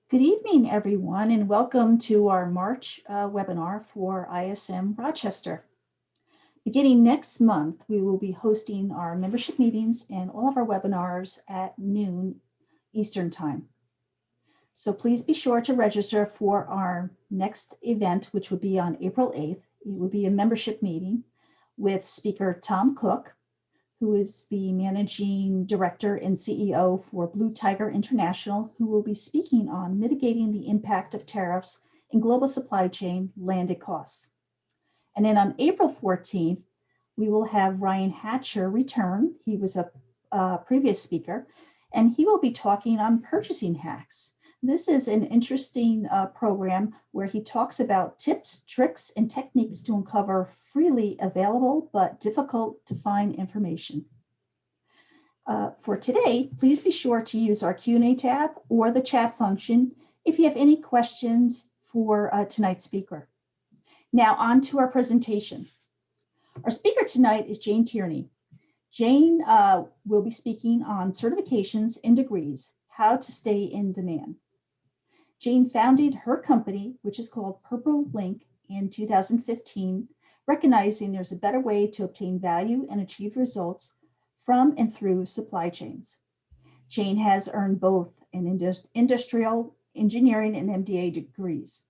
Good evening, everyone, and welcome to our March webinar for ISM Rochester. Beginning next month, we will be hosting our membership meetings and all of our webinars at noon Eastern Time. So please be sure to register for our next event, which would be on April 8th. It will be a membership meeting with speaker Tom Cook, who is the managing director and CEO for Blue Tiger International, who will be speaking on mitigating the impact of tariffs in global supply chain landed costs. And then on April 14th, we will have Ryan Hatcher return. He was a previous speaker, and he will be talking on purchasing hacks. This is an interesting program where he talks about tips, tricks, and techniques to uncover freely available but difficult to find information. For today, please be sure to use our Q&A tab or the chat function if you have any questions for tonight's speaker. Now on to our presentation. Our speaker tonight is Jane Tierney. Jane will be speaking on certifications and degrees, how to stay in demand. Jane founded her company, which is called Purple Link, in 2015, recognizing there's a better way to obtain value and achieve results from and through supply chains. Jane has earned both an industrial engineering and MBA degrees.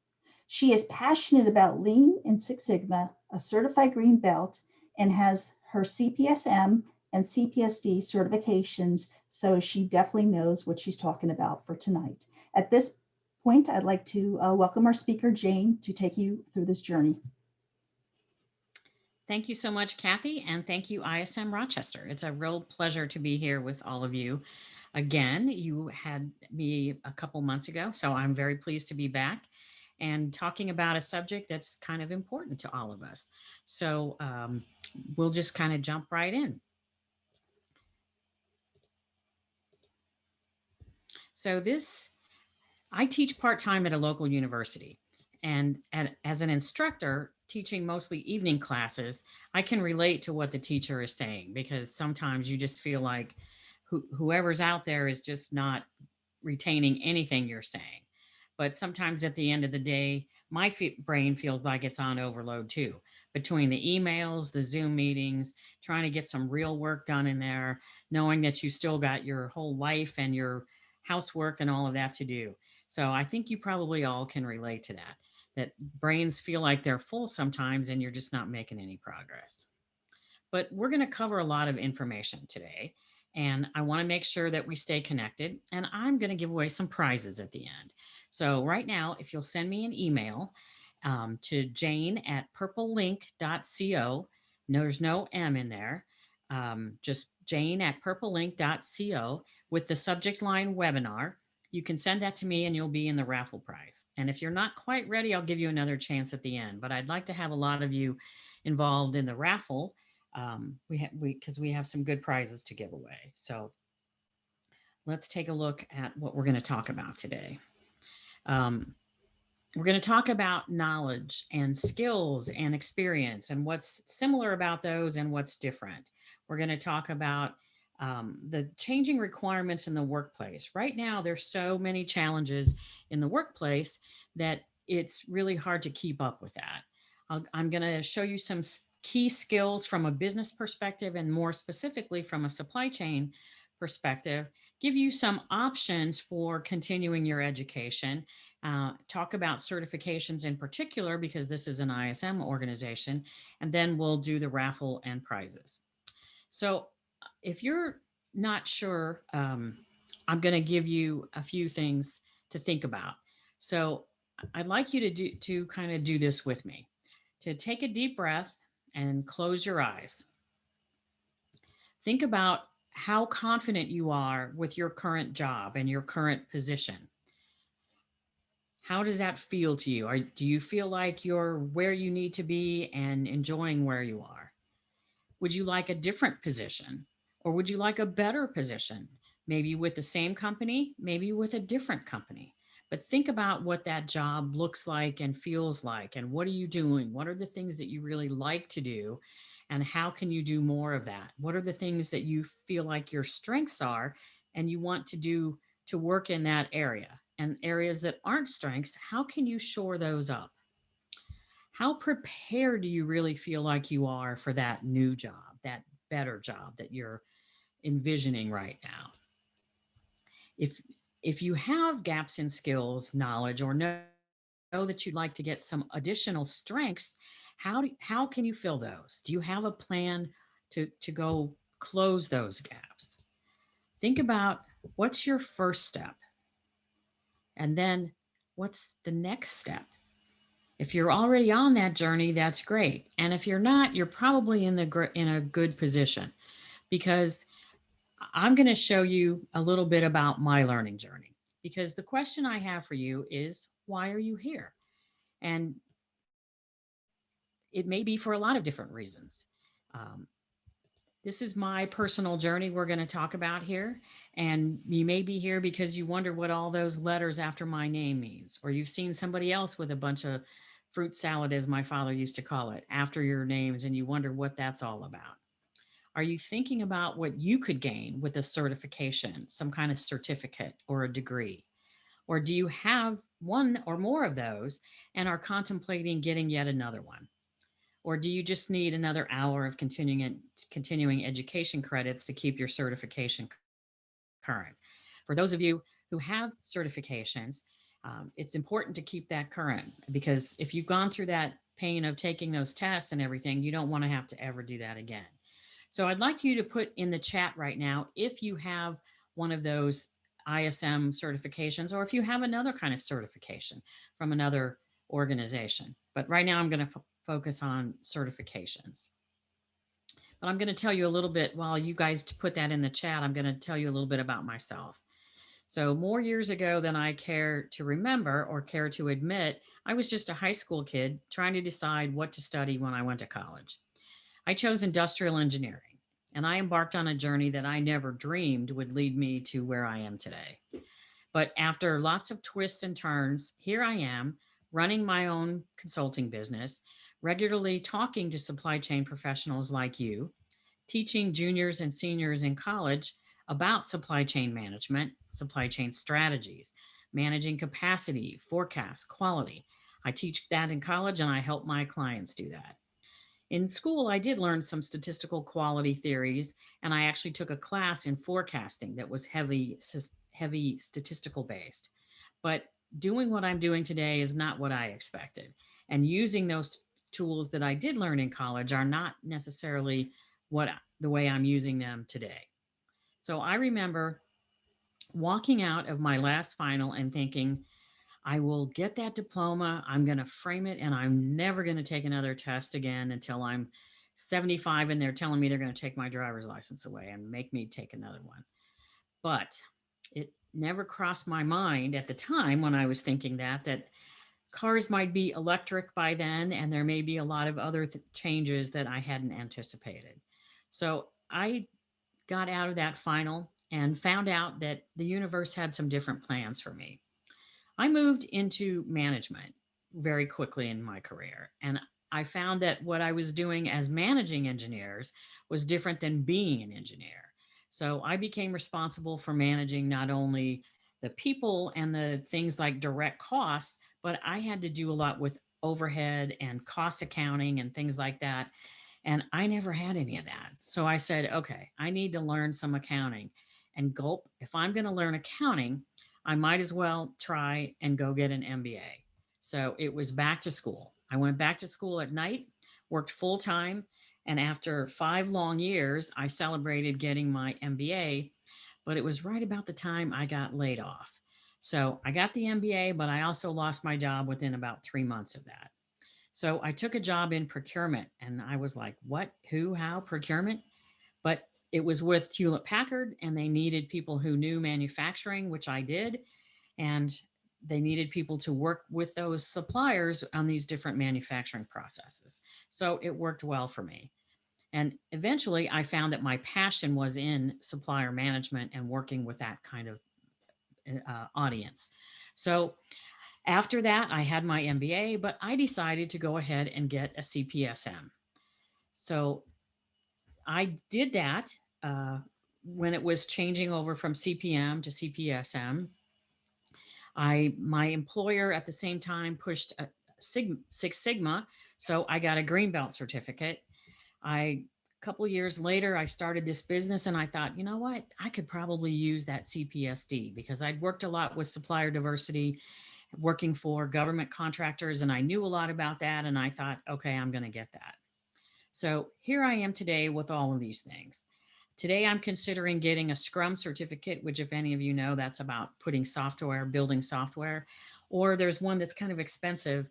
She is passionate about Lean and Six Sigma, a certified green belt, and has her CPSM and CPSD certifications, so she definitely knows what she's talking about for tonight. At this point, I'd like to welcome our speaker, Jane, to take you through this journey. Thank you so much, Kathy, and thank you, ISM Rochester. It's a real pleasure to be here with all of you. Again, you had me a couple months ago, so I'm very pleased to be back and talking about a subject that's kind of important to all of us. So we'll just kind of jump right in. So I teach part-time at a local university, and as an instructor teaching mostly evening classes, I can relate to what the teacher is saying, because sometimes you just feel like whoever's out there is just not retaining anything you're saying. But sometimes at the end of the day, my brain feels like it's on overload too, between the emails, the Zoom meetings, trying to get some real work done in there, knowing that you still got your whole life and your housework and all of that to do. So I think you probably all can relate to that brains feel like they're full sometimes and you're just not making any progress. But we're going to cover a lot of information today, and I want to make sure that we stay connected, and I'm going to give away some prizes at the end. So right now, if you'll send me an email to jane@purplelink.co, there's no M in there, just jane@purplelink.co with the subject line webinar. You can send that to me and you'll be in the raffle prize. And if you're not quite ready, I'll give you another chance at the end. But I'd like to have a lot of you involved in the raffle, because we have some good prizes to give away. So let's take a look at what we're going to talk about today. We're going to talk about knowledge and skills and experience and what's similar about those and what's different. We're going to talk about the changing requirements in the workplace. Right now, there's so many challenges in the workplace that it's really hard to keep up with that. I'm going to show you some key skills from a business perspective, and more specifically from a supply chain perspective, give you some options for continuing your education, talk about certifications in particular, because this is an ISM organization, and then we'll do the raffle and prizes. So if you're not sure, I'm going to give you a few things to think about. So I'd like you to kind of do this with me, to take a deep breath and close your eyes. Think about how confident you are with your current job and your current position. How does that feel to you? Do you feel like you're where you need to be and enjoying where you are? Would you like a different position, or would you like a better position? Maybe with the same company, maybe with a different company. But think about what that job looks like and feels like, and what are you doing? What are the things that you really like to do? And how can you do more of that? What are the things that you feel like your strengths are and you want to do to work in that area? and areas that aren't strengths, how can you shore those up? How prepared do you really feel like you are for that new job, that better job that you're envisioning right now? If if you have gaps in skills, knowledge, or know that you'd like to get some additional strengths, how can you fill those? Do you have a plan to go close those gaps? Think about what's your first step, and then what's the next step. If you're already on that journey, that's great. And if you're not, you're probably in a good position, because I'm going to show you a little bit about my learning journey. Because the question I have for you is, why are you here? And it may be for a lot of different reasons. Um, this is my personal journey we're going to talk about here. And you may be here because you wonder what all those letters after my name means, or you've seen somebody else with a bunch of fruit salad, as my father used to call it, after your names, and you wonder what that's all about. Are you thinking about what you could gain with a certification, some kind of certificate or a degree? Or do you have one or more of those and are contemplating getting yet another one? Or do you just need another hour of continuing education credits to keep your certification current? For those of you who have certifications, it's important to keep that current, because if you've gone through that pain of taking those tests and everything, you don't want to have to ever do that again. So I'd like you to put in the chat right now if you have one of those ISM certifications, or if you have another kind of certification from another organization. But right now I'm going to focus on certifications. But I'm going to tell you a little bit, while you guys put that in the chat, I'm going to tell you a little bit about myself. So, more years ago than I care to remember or care to admit, I was just a high school kid trying to decide what to study when I went to college. I chose industrial engineering, and I embarked on a journey that I never dreamed would lead me to where I am today. But after lots of twists and turns, here I am running my own consulting business, regularly talking to supply chain professionals like you, teaching juniors and seniors in college about supply chain management, supply chain strategies, managing capacity, forecast, quality. I teach that in college and I help my clients do that. In school, I did learn some statistical quality theories, and I actually took a class in forecasting that was heavy statistical based. But doing what I'm doing today is not what I expected. And using those tools that I did learn in college are not necessarily what the way I'm using them today. So I remember walking out of my last final and thinking, I will get that diploma. I'm going to frame it, and I'm never going to take another test again until I'm 75 and they're telling me they're going to take my driver's license away and make me take another one. But it never crossed my mind at the time when I was thinking that cars might be electric by then, and there may be a lot of other changes that I hadn't anticipated. So I got out of that final and found out that the universe had some different plans for me. I moved into management very quickly in my career, and I found that what I was doing as managing engineers was different than being an engineer. So I became responsible for managing not only the people and the things like direct costs, but I had to do a lot with overhead and cost accounting and things like that. And I never had any of that. So I said, okay, I need to learn some accounting. And gulp, if I'm going to learn accounting, I might as well try and go get an MBA. So it was back to school. I went back to school at night, worked full time. And after 5 long years, I celebrated getting my MBA, but it was right about the time I got laid off. So I got the MBA, but I also lost my job within about 3 months of that. So I took a job in procurement, and I was like, what, who, how, procurement? But it was with Hewlett Packard, and they needed people who knew manufacturing, which I did. And they needed people to work with those suppliers on these different manufacturing processes. So it worked well for me. And eventually I found that my passion was in supplier management and working with that kind of audience. So after that, I had my MBA, but I decided to go ahead and get a CPSM. So I did that when it was changing over from CPM to CPSM. My employer at the same time pushed a Six Sigma, so I got a green belt certificate. A couple of years later, I started this business and I thought, you know what? I could probably use that CPSD because I'd worked a lot with supplier diversity, working for government contractors, and I knew a lot about that. And I thought, okay, I'm going to get that. So here I am today with all of these things. Today, I'm considering getting a Scrum certificate, which, if any of you know, that's about putting software, building software. Or there's one that's kind of expensive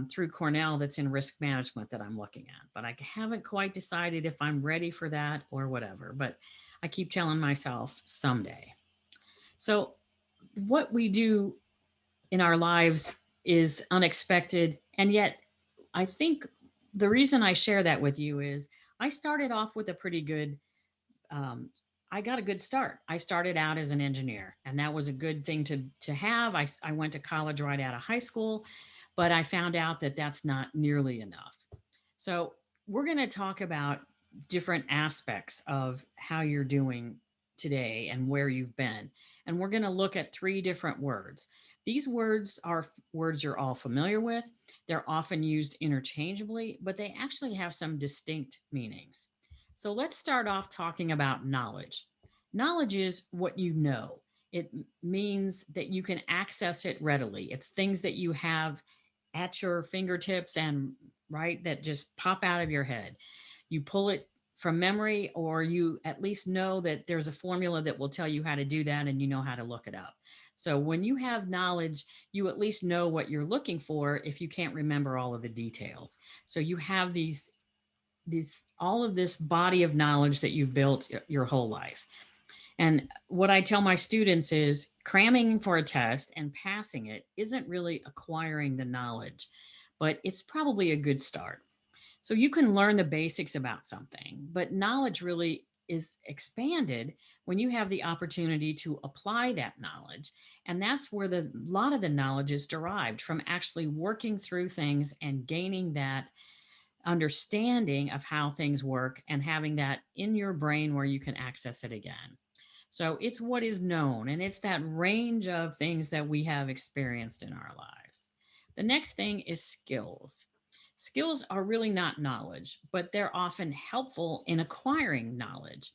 through Cornell that's in risk management that I'm looking at. But I haven't quite decided if I'm ready for that or whatever. But I keep telling myself someday. So, what we do in our lives is unexpected. And yet, I think the reason I share that with you is I started off with a pretty good um, I got a good start. I started out as an engineer, and that was a good thing to have. I went to college right out of high school, but I found out that that's not nearly enough. So we're going to talk about different aspects of how you're doing today and where you've been. And we're going to look at three different words. These words are words you're all familiar with. They're often used interchangeably, but they actually have some distinct meanings. So let's start off talking about knowledge. Knowledge is what you know. It means that you can access it readily. It's things that you have at your fingertips and right that just pop out of your head. You pull it from memory, or you at least know that there's a formula that will tell you how to do that and you know how to look it up. So when you have knowledge, you at least know what you're looking for if you can't remember all of the details. So you have these all of this body of knowledge that you've built your whole life. And what I tell my students is cramming for a test and passing it isn't really acquiring the knowledge, but it's probably a good start. So you can learn the basics about something, but knowledge really is expanded when you have the opportunity to apply that knowledge. And that's where a lot of the knowledge is derived from actually working through things and gaining that understanding of how things work and having that in your brain where you can access it again. So it's what is known, and it's that range of things that we have experienced in our lives. The next thing is skills. Skills are really not knowledge, but they're often helpful in acquiring knowledge.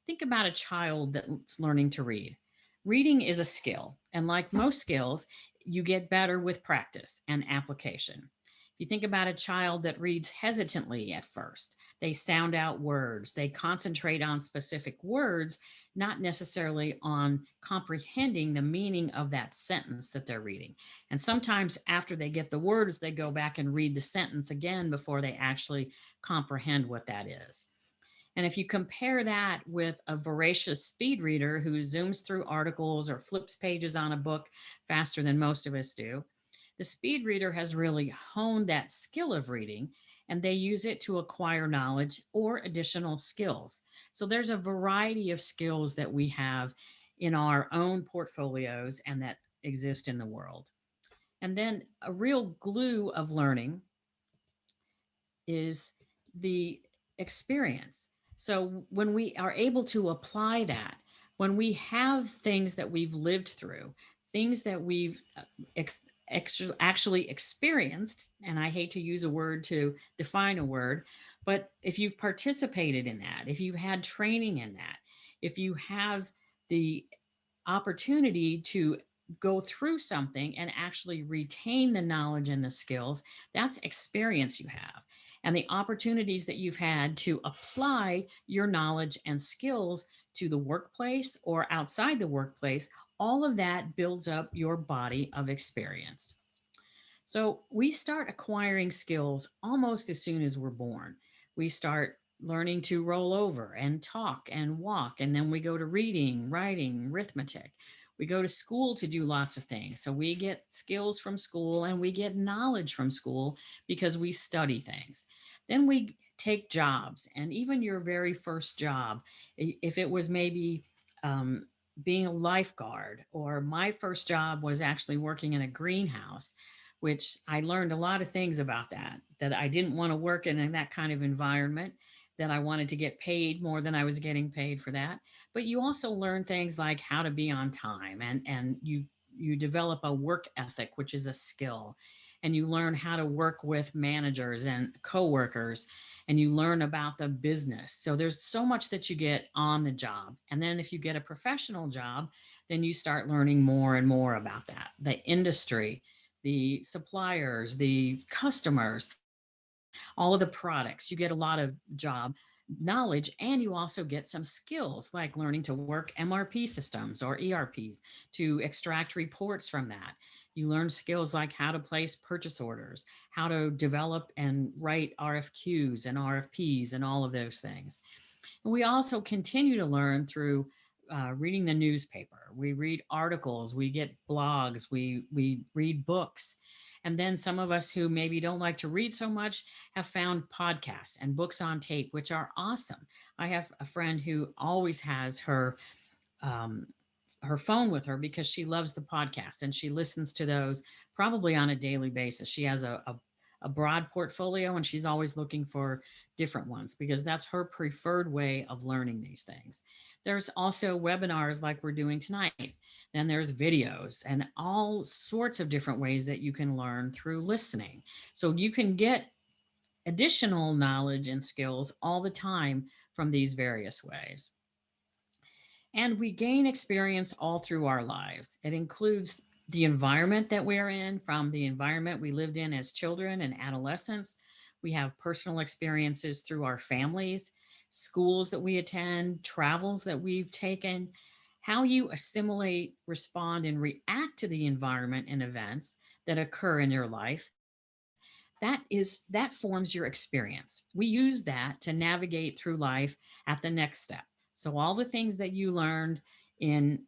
Think about a child that's learning to read. Reading is a skill, and like most skills, you get better with practice and application. If you think about a child that reads hesitantly at first, they sound out words, they concentrate on specific words, not necessarily on comprehending the meaning of that sentence that they're reading. And sometimes after they get the words, they go back and read the sentence again before they actually comprehend what that is. And if you compare that with a voracious speed reader who zooms through articles or flips pages on a book faster than most of us do, the speed reader has really honed that skill of reading, and they use it to acquire knowledge or additional skills. So there's a variety of skills that we have in our own portfolios and that exist in the world. And then a real glue of learning is the experience. So when we are able to apply that, when we have things that we've lived through, things that we've actually experienced, and I hate to use a word to define a word, but if you've participated in that, if you've had training in that, if you have the opportunity to go through something and actually retain the knowledge and the skills, that's experience you have. And the opportunities that you've had to apply your knowledge and skills to the workplace or outside the workplace, all of that builds up your body of experience. So we start acquiring skills almost as soon as we're born. We start learning to roll over and talk and walk, and then we go to reading, writing, arithmetic. We go to school to do lots of things. So we get skills from school and we get knowledge from school because we study things. Then we take jobs, and even your very first job, if it was maybe being a lifeguard, or my first job was actually working in a greenhouse, which I learned a lot of things about that I didn't want to work in that kind of environment, that I wanted to get paid more than I was getting paid for that. But you also learn things like how to be on time, and you develop a work ethic, which is a skill, and you learn how to work with managers and coworkers, and you learn about the business. So there's so much that you get on the job. And then if you get a professional job, then you start learning more and more about that, the industry, the suppliers, the customers, all of the products. You get a lot of job knowledge, and you also get some skills like learning to work MRP systems or ERPs to extract reports from that. You learn skills like how to place purchase orders, how to develop and write RFQs and RFPs and all of those things. And we also continue to learn through reading the newspaper. We read articles, we get blogs, we read books. And then some of us who maybe don't like to read so much have found podcasts and books on tape, which are awesome. I have a friend who always has um, her phone with her because she loves the podcast and she listens to those probably on a daily basis. She has a broad portfolio and she's always looking for different ones because that's her preferred way of learning these things. There's also webinars like we're doing tonight. Then there's videos and all sorts of different ways that you can learn through listening. So you can get additional knowledge and skills all the time from these various ways. And we gain experience all through our lives. It includes the environment that we're in, from the environment we lived in as children and adolescents. We have personal experiences through our families, schools that we attend, travels that we've taken. How you assimilate, respond, and react to the environment and events that occur in your life, that forms your experience. We use that to navigate through life at the next step. So all the things that you learned in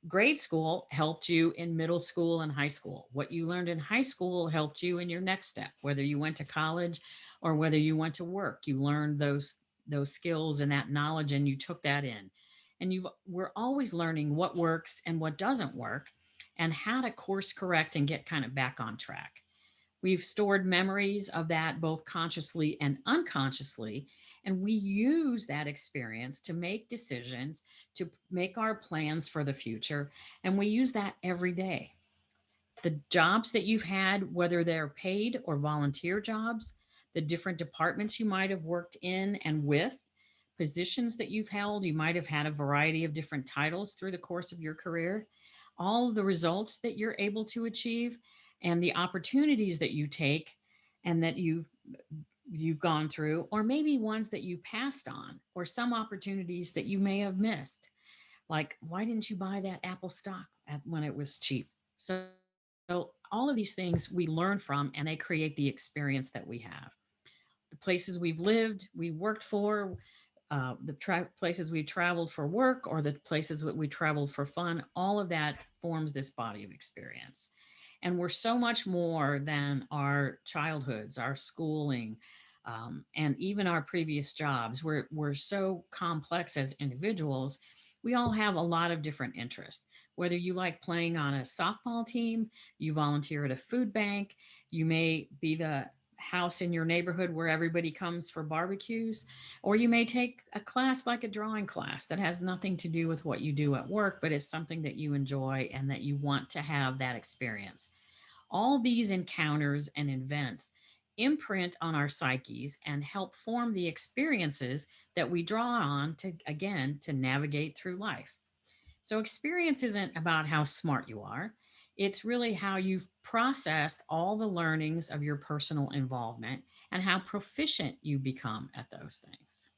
grade school helped you in middle school and high school. What you learned in high school helped you in your next step, whether you went to college or whether you went to work. You learned those skills and that knowledge and you took that in. And we're always learning what works and what doesn't work and how to course correct and get kind of back on track. We've stored memories of that both consciously and unconsciously, and we use that experience to make decisions, to make our plans for the future, and we use that every day. The jobs that you've had, whether they're paid or volunteer jobs, the different departments you might have worked in and with, positions that you've held, you might have had a variety of different titles through the course of your career, all of the results that you're able to achieve and the opportunities that you take and that you've gone through, or maybe ones that you passed on, or some opportunities that you may have missed, like why didn't you buy that Apple stock when it was cheap? So all of these things we learn from, and they create the experience that we have. The places we've lived, we worked for, places we traveled for work, or the places that we traveled for fun, all of that forms this body of experience. And we're so much more than our childhoods, our schooling, and even our previous jobs. We're so complex as individuals. We all have a lot of different interests. Whether you like playing on a softball team, you volunteer at a food bank, you may be the house in your neighborhood where everybody comes for barbecues, or you may take a class like a drawing class that has nothing to do with what you do at work, but it's something that you enjoy and that you want to have that experience. All these encounters and events imprint on our psyches and help form the experiences that we draw on to, again, to navigate through life. So, experience isn't about how smart you are. It's really how you've processed all the learnings of your personal involvement and how proficient you become at those things.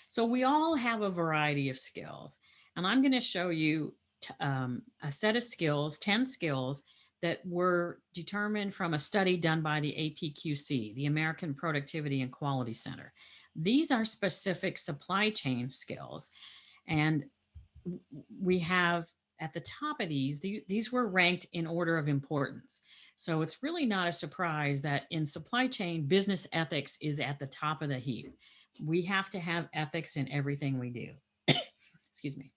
So, we all have a variety of skills. And I'm going to show you a set of skills, 10 skills that were determined from a study done by the APQC, the American Productivity and Quality Center. These are specific supply chain skills. And we have at the top of these were ranked in order of importance. So it's really not a surprise that in supply chain, business ethics is at the top of the heap. We have to have ethics in everything we do. Excuse me.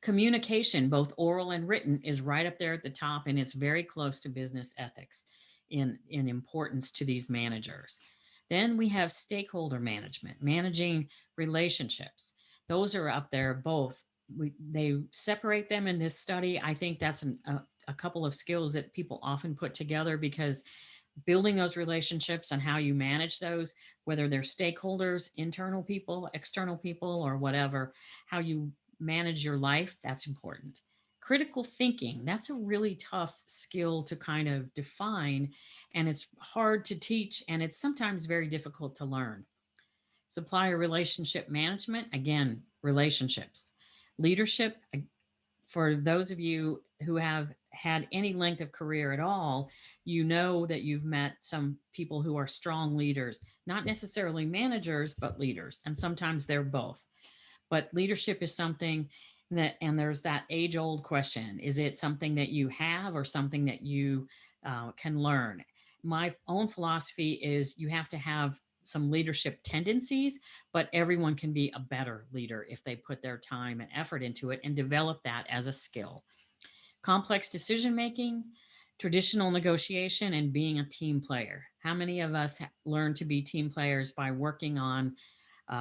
Communication, both oral and written, is right up there at the top, and it's very close to business ethics in importance to these managers. Then we have stakeholder management, managing relationships. Those are up there both they separate them in this study. I think that's a couple of skills that people often put together, because building those relationships and how you manage those, whether they're stakeholders, internal people, external people, or whatever, how you manage your life, that's important. Critical thinking, that's a really tough skill to kind of define, and it's hard to teach, and it's sometimes very difficult to learn. Supplier relationship management, again, relationships. Leadership, for those of you who have had any length of career at all, you know that you've met some people who are strong leaders, not necessarily managers, but leaders. And sometimes they're both. But leadership is something that, and there's that age old question, is it something that you have or something that you can learn? My own philosophy is you have to have some leadership tendencies, but everyone can be a better leader if they put their time and effort into it and develop that as a skill. Complex decision making, traditional negotiation, and being a team player. How many of us learn to be team players by working on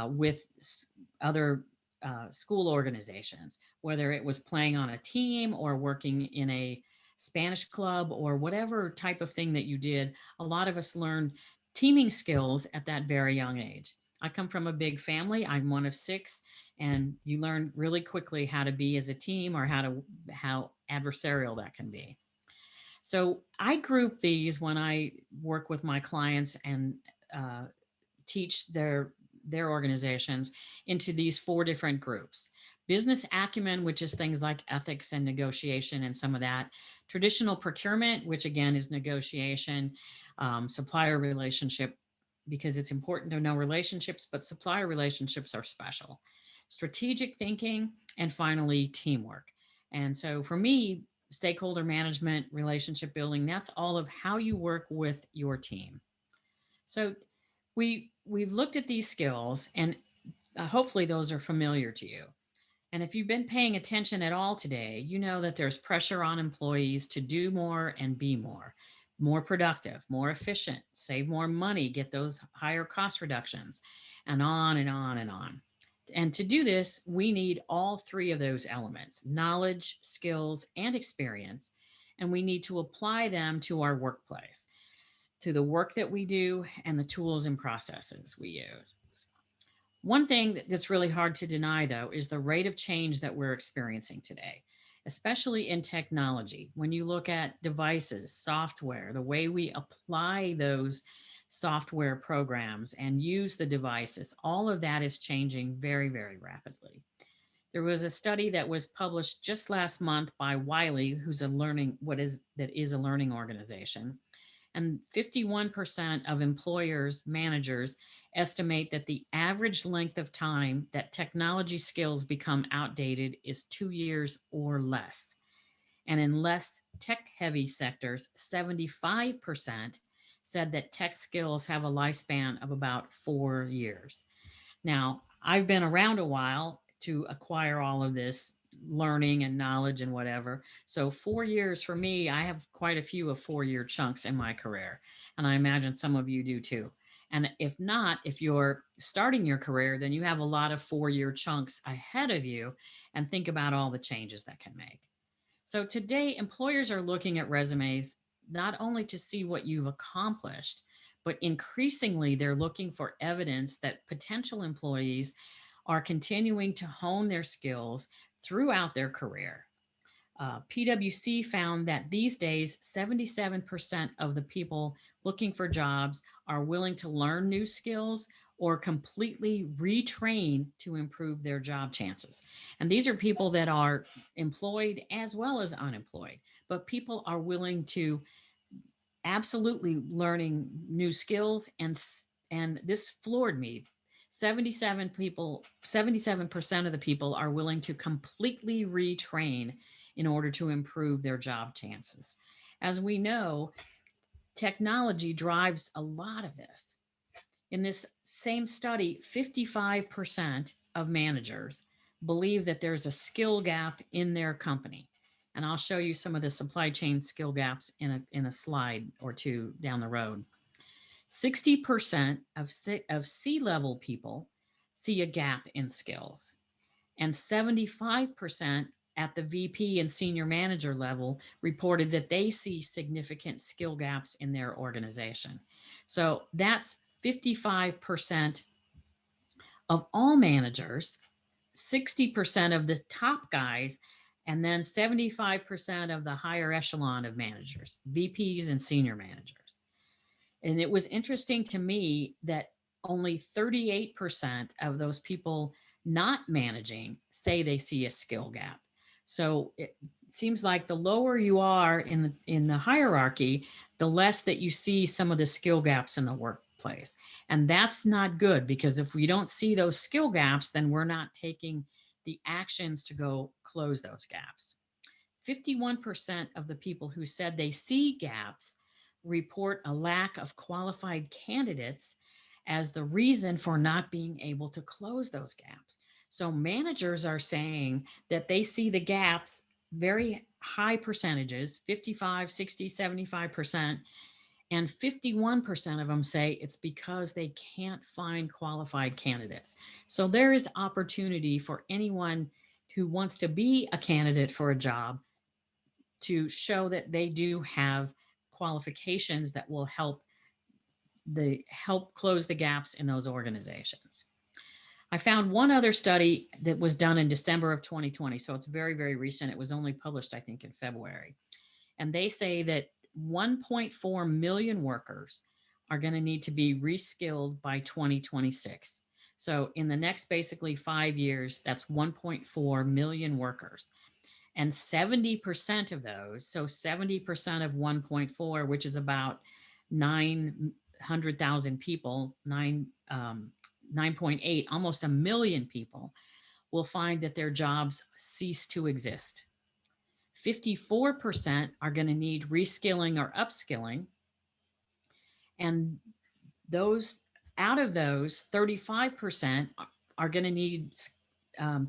with other school organizations, whether it was playing on a team or working in a Spanish club or whatever type of thing that you did? A lot of us learned teaming skills at that very young age. I come from a big family. I'm one of six, and you learn really quickly how to be as a team, or how adversarial that can be. So I group these when I work with my clients and uh, teach their organizations into these four different groups: business acumen, which is things like ethics and negotiation and some of that; traditional procurement, which again is negotiation; supplier relationship, because it's important to know relationships, but supplier relationships are special; strategic thinking; and finally teamwork. And so for me, stakeholder management, relationship building, that's all of how you work with your team. So we've looked at these skills, and hopefully those are familiar to you. And if you've been paying attention at all today, you know that there's pressure on employees to do more and be more productive, more efficient, save more money, get those higher cost reductions, and on and on and on. And to do this, we need all three of those elements: knowledge, skills, and experience. And we need to apply them to our workplace, to the work that we do, and the tools and processes we use. One thing that's really hard to deny, though, is the rate of change that we're experiencing today, especially in technology. When you look at devices, software, the way we apply those software programs and use the devices, all of that is changing very, very rapidly. There was a study that was published just last month by Wiley, who's a learning what is that is a learning organization, and 51% of employers, managers estimate that the average length of time that technology skills become outdated is 2 years or less. And in less tech heavy sectors, 75% said that tech skills have a lifespan of about 4 years. Now, I've been around a while to acquire all of this learning and knowledge and whatever. So, 4 years for me, I have quite a few of 4 year chunks in my career. And I imagine some of you do too. And if not, if you're starting your career, then you have a lot of 4 year chunks ahead of you, and think about all the changes that can make. So today, employers are looking at resumes not only to see what you've accomplished, but increasingly they're looking for evidence that potential employees are continuing to hone their skills throughout their career. PwC found that these days, 77% of the people looking for jobs are willing to learn new skills or completely retrain to improve their job chances. And these are people that are employed as well as unemployed, but people are willing to absolutely learning new skills. And this floored me. 77% of the people are willing to completely retrain in order to improve their job chances. As we know, technology drives a lot of this. In this same study, 55% of managers believe that there's a skill gap in their company. And I'll show you some of the supply chain skill gaps in a slide or two down the road. 60% of C level people see a gap in skills. and 75% at the VP and senior manager level reported that they see significant skill gaps in their organization. So that's 55% of all managers, 60% of the top guys, and then 75% of the higher echelon of managers, VPs and senior managers. And it was interesting to me that only 38% of those people not managing say they see a skill gap. So it seems like the lower you are in the hierarchy, the less that you see some of the skill gaps in the workplace. And that's not good, because if we don't see those skill gaps, then we're not taking the actions to go close those gaps. 51% of the people who said they see gaps report a lack of qualified candidates as the reason for not being able to close those gaps. So managers are saying that they see the gaps, very high percentages, 55, 60, 75%. And 51% of them say it's because they can't find qualified candidates. So there is opportunity for anyone who wants to be a candidate for a job to show that they do have qualifications that will help close the gaps in those organizations. I found one other study that was done in December of 2020, so it's very, very recent. It was only published, I think, in February. And they say that 1.4 million workers are going to need to be reskilled by 2026. So in the next basically 5 years, that's 1.4 million workers. And 70% of those, so 70% of 1.4, which is about 900,000 people, 9.8, almost a million people, will find that their jobs cease to exist. 54% are going to need reskilling or upskilling. And those, out of those, 35% are going to need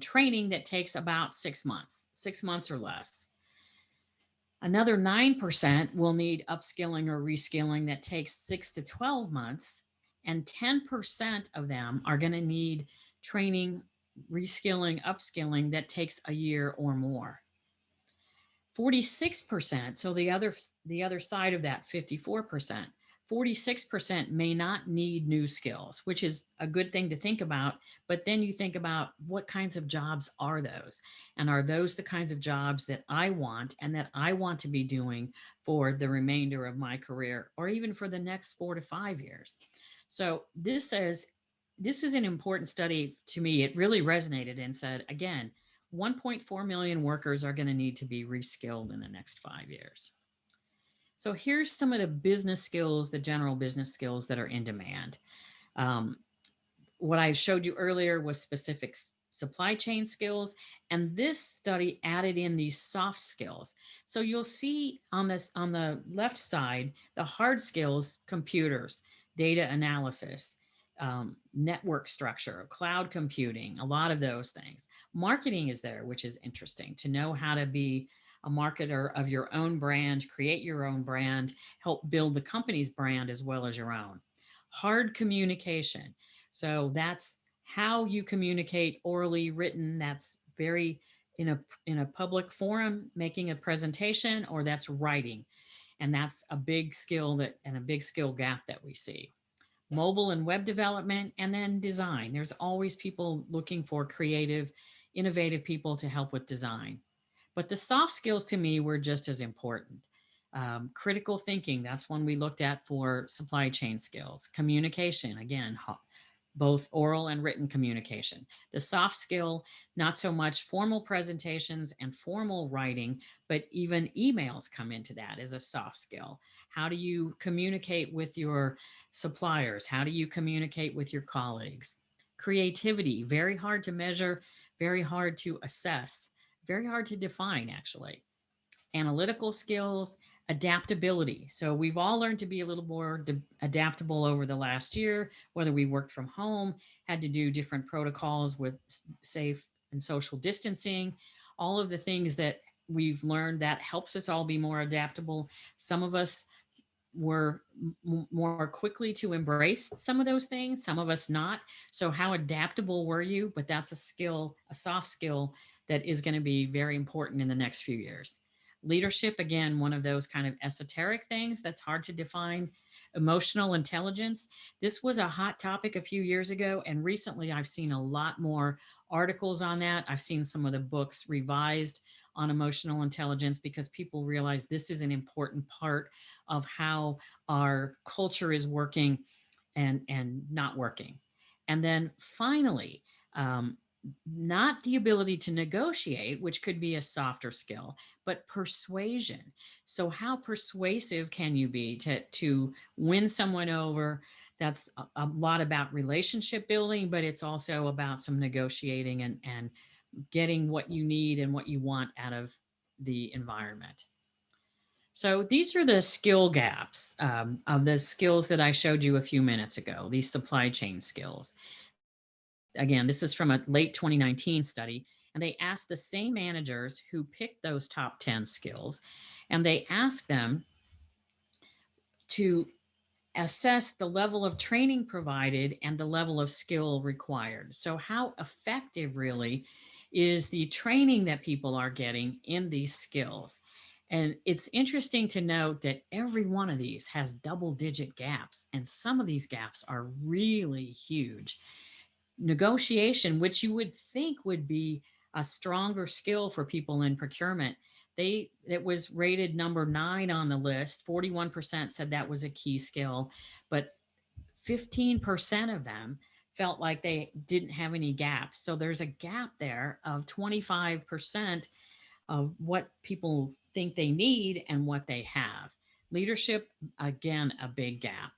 training that takes about 6 months, 6 months or less. Another 9% will need upskilling or reskilling that takes 6 to 12 months. And 10% of them are going to need training, reskilling, upskilling that takes a year or more. 46%, so the other side of that 54%, 46% may not need new skills, which is a good thing to think about. But then you think about, what kinds of jobs are those? And are those the kinds of jobs that I want and that I want to be doing for the remainder of my career, or even for the next 4 to 5 years? So this is an important study to me. It really resonated and said, again, 1.4 million workers are going to need to be reskilled in the next 5 years. So here's some of the business skills, the general business skills that are in demand. Um, what I showed you earlier was specific supply chain skills, and this study added in these soft skills. So you'll see on the left side, the hard skills: computers, data analysis, network structure, cloud computing, a lot of those things. Marketing is there, which is interesting, to know how to be a marketer of your own brand, create your own brand, help build the company's brand as well as your own. Hard communication. So that's how you communicate, orally, written. That's very in a public forum, making a presentation, or that's writing. And that's a big skill and a big skill gap that we see. Mobile and web development, and then design. There's always people looking for creative, innovative people to help with design. But the soft skills to me were just as important. Critical thinking, that's one we looked at for supply chain skills. Communication, again, both oral and written communication. The soft skill, not so much formal presentations and formal writing, but even emails come into that as a soft skill. How do you communicate with your suppliers? How do you communicate with your colleagues? Creativity, very hard to measure, very hard to assess, very hard to define, actually. Analytical skills, adaptability. So we've all learned to be a little more adaptable over the last year, whether we worked from home, had to do different protocols with safe and social distancing, all of the things that we've learned that helps us all be more adaptable. Some of us were more quickly to embrace some of those things, some of us not. So how adaptable were you? But that's a skill, a soft skill that is going to be very important in the next few years. Leadership, again, one of those kind of esoteric things that's hard to define. Emotional intelligence. This was a hot topic a few years ago, and recently I've seen a lot more articles on that. I've seen some of the books revised on emotional intelligence because people realize this is an important part of how our culture is working and not working. And then finally, um, not the ability to negotiate, which could be a softer skill, but persuasion. So how persuasive can you be to win someone over? That's a lot about relationship building, but it's also about some negotiating and getting what you need and what you want out of the environment. So these are the skill gaps of the skills that I showed you a few minutes ago, these supply chain skills. Again, this is from a late 2019 study, and they asked the same managers who picked those top 10 skills, and they asked them to assess the level of training provided and the level of skill required. So, how effective really is the training that people are getting in these skills? And it's interesting to note that every one of these has double digit gaps, and some of these gaps are really huge. Negotiation, which you would think would be a stronger skill for people in procurement, it was rated number 9 on the list. 41% said that was a key skill, but 15% of them felt like they didn't have any gaps. So there's a gap there of 25% of what people think they need and what they have. Leadership, again, a big gap.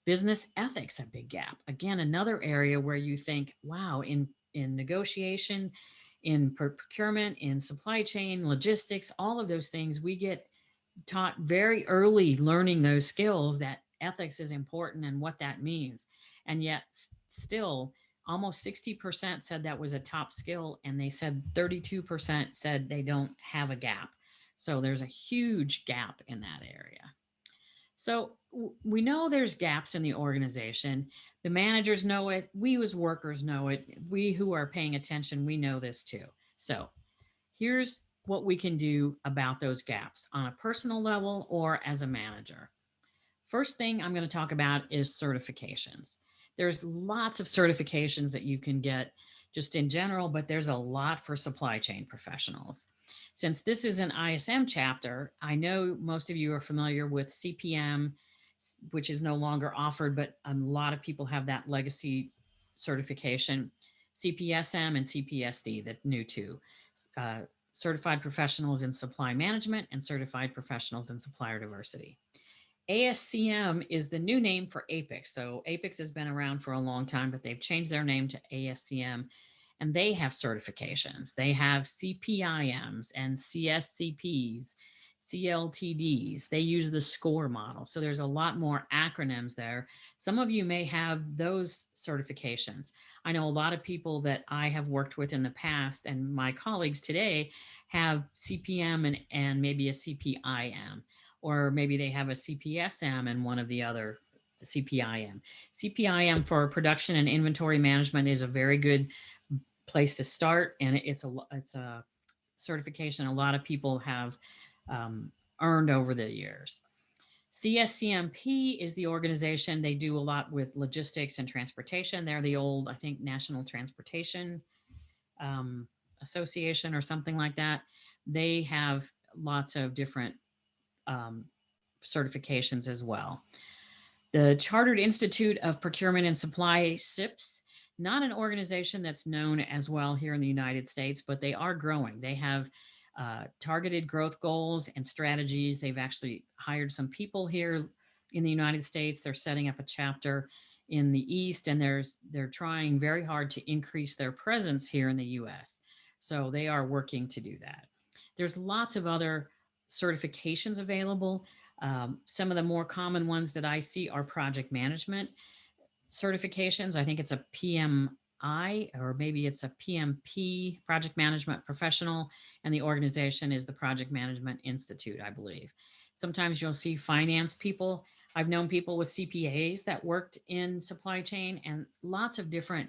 Business ethics, a big gap. Again, another area where you think, wow, in negotiation, in procurement, in supply chain, logistics, all of those things, we get taught very early learning those skills that ethics is important and what that means. And yet, still, almost 60% said that was a top skill, and they said 32% said they don't have a gap. So there's a huge gap in that area. So we know there's gaps in the organization. The managers know it. We as workers know it. We who are paying attention, we know this too. So here's what we can do about those gaps on a personal level or as a manager. First thing I'm going to talk about is certifications. There's lots of certifications that you can get just in general, but there's a lot for supply chain professionals. Since this is an ISM chapter, I know most of you are familiar with CPM, which is no longer offered, but a lot of people have that legacy certification. CPSM and CPSD, the new two, uh, certified professionals in supply management and certified professionals in supplier diversity. ASCM is the new name for APIX. So APIX has been around for a long time, but they've changed their name to ASCM, and they have certifications. They have CPIMs and CSCPs, CLTDs. They use the SCORE model. So there's a lot more acronyms there. Some of you may have those certifications. I know a lot of people that I have worked with in the past, and my colleagues today have CPM and maybe a CPIM, or maybe they have a CPSM and one of the other CPIM. CPIM for production and inventory management is a very good place to start, and it's a certification a lot of people have earned over the years. CSCMP is the organization. They do a lot with logistics and transportation. They're the old, I think, National Transportation um, Association or something like that. They have lots of different um, certifications as well. The Chartered Institute of Procurement and Supply, SIPS, not an organization that's known as well here in the United States, but they are growing. They have targeted growth goals and strategies. They've actually hired some people here in the United States. They're setting up a chapter in the East, and they're trying very hard to increase their presence here in the US. So they are working to do that. There's lots of other certifications available. Some of the more common ones that I see are project management certifications. I think it's a PMI, or maybe it's a PMP, project management professional, and the organization is the Project Management Institute, I believe. Sometimes you'll see finance people. I've known people with CPAs that worked in supply chain, and lots of different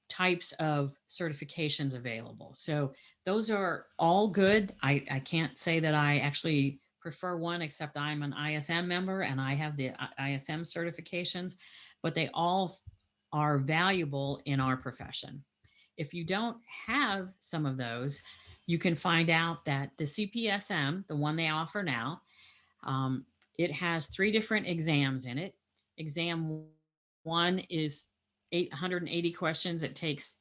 types of certifications available. So those are all good. I can't say that I actually prefer one, except I'm an ISM member and I have the ISM certifications, but they all are valuable in our profession. If you don't have some of those, you can find out that the CPSM, the one they offer now, um, it has three different exams in it. Exam one is 880 questions. It takes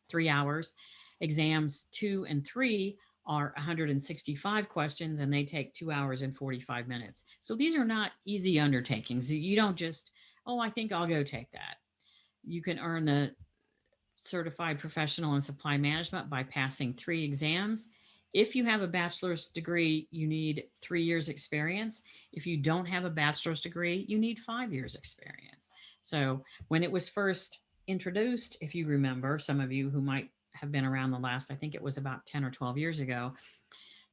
3 hours. Exams two and three are 165 questions and they take 2 hours and 45 minutes. So these are not easy undertakings. You don't just, oh, I think I'll go take that. You can earn the certified professional in supply management by passing three exams. If you have a bachelor's degree, you need 3 years experience. If you don't have a bachelor's degree, you need 5 years experience. So when it was first introduced, if you remember, some of you who might have been around the last, I think it was about 10 or 12 years ago,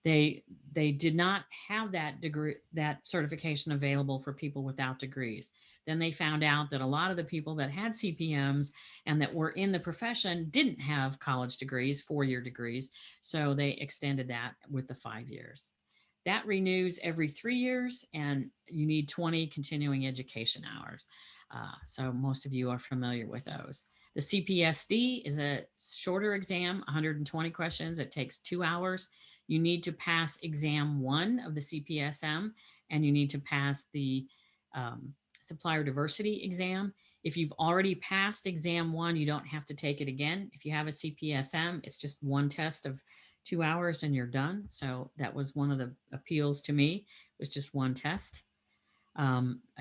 they did not have that degree, that certification available for people without degrees. Then they found out that a lot of the people that had CPMs and that were in the profession didn't have college degrees, 4-year degrees, so they extended that with the 5 years. That renews every 3 years, and you need 20 continuing education hours. So most of you are familiar with those. The CPSD is a shorter exam, 120 questions. It takes 2 hours. You need to pass exam one of the CPSM, and you need to pass the supplier diversity exam. If you've already passed exam one, you don't have to take it again. If you have a CPSM, it's just one test of 2 hours and you're done. So that was one of the appeals to me. It was just one test.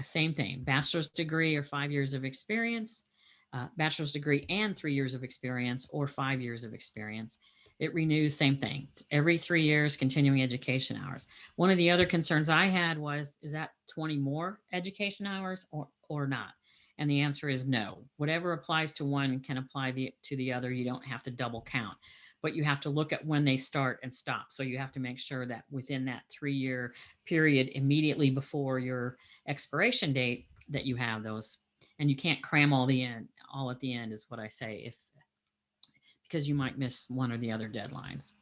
Same thing, bachelor's degree or 5 years of experience, bachelor's degree and 3 years of experience or 5 years of experience. It renews, same thing, every 3 years, continuing education hours. One of the other concerns I had was, is that 20 more education hours or not? And the answer is no. Whatever applies to one can apply to the other. You don't have to double count, but you have to look at when they start and stop. So you have to make sure that within that 3-year period, immediately before your expiration date, that you have those. And you can't cram all at the end is what I say, if because you might miss one or the other deadlines.